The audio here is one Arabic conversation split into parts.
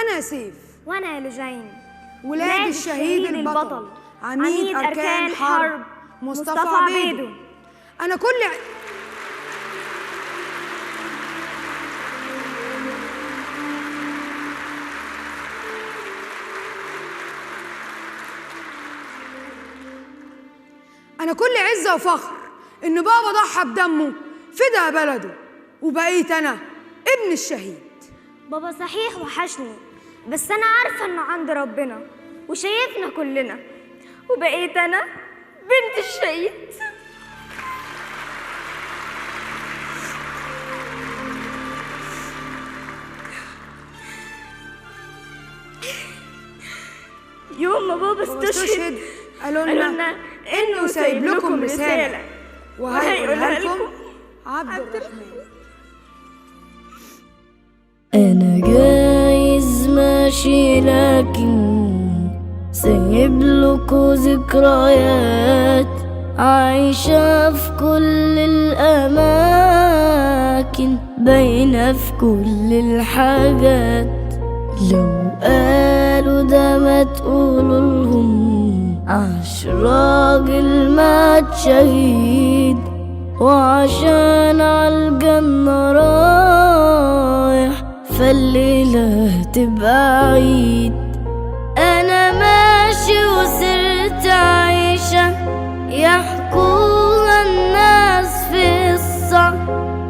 أنا سيف. وأنا لجين، ولاد الشهيد البطل عميد أركان حرب مصطفى عبيدو. أنا كل عزة وفخر إن بابا ضحى بدمه فدى بلده، وبقيت أنا ابن الشهيد. بابا صحيح وحشني، بس أنا عارفة إنه عند ربنا وشايفنا كلنا، وبقيت أنا بنت الشهيد. يوم ما بابا استشهد قالوا لنا إنه سايب لكم رسالة وهيقولها لكم عبد الرحمن. أنا جايز ماشي لكن سايب لكم ذكريات عايشة في كل الأماكن، باينة في كل الحاجات. لو قالوا ده ما تقولوا لهم عاش راجل مات شهيد، وعشان عالجنة رايح فالليلة تبقى عيد. أنا ماشي وصرت عايشة يحكوها الناس في الصع،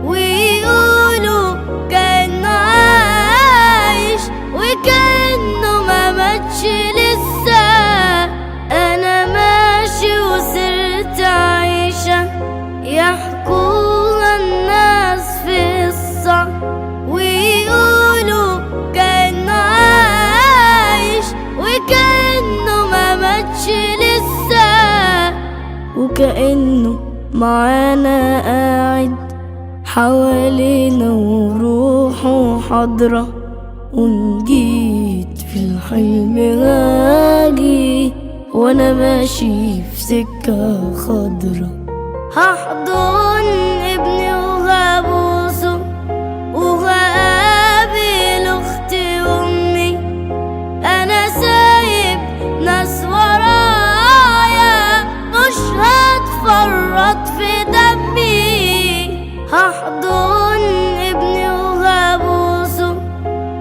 ويقولوا كأنه عايش وكأنه ما ماتش لسه. أنا ماشي وصرت عايشة يحكوها الناس في الصع، ويقولوا كأنه عايش وكأنه ما ماتش لسه، وكأنه معانا قاعد حوالينا وروحه حاضرة. ونجيت في الحلم هاجي وانا ماشي في سكة خضرة، هحضن ابني وهبوسه وهقابل اختي وامي. انا سايب ناس ورايا مش هتفرط في دمي، هحضن ابني وهبوسه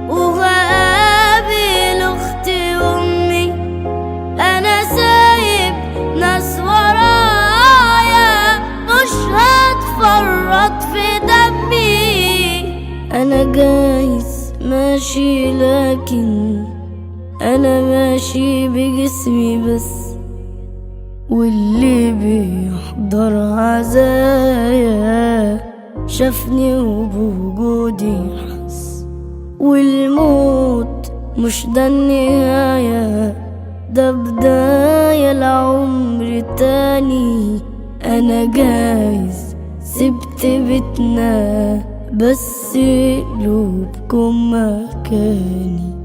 وهقابل اختي وامي. انا سايب ناس ورايا مش هتفرط في دمي. انا جايز ماشي لكن انا ماشي بجسمي بس، واللي بيحضر عزايا شافني وبوجودي حس. والموت مش ده النهاية، ده بداية لعمر تاني. أنا جايز سبت بيتنا بس قلوبكم مكاني.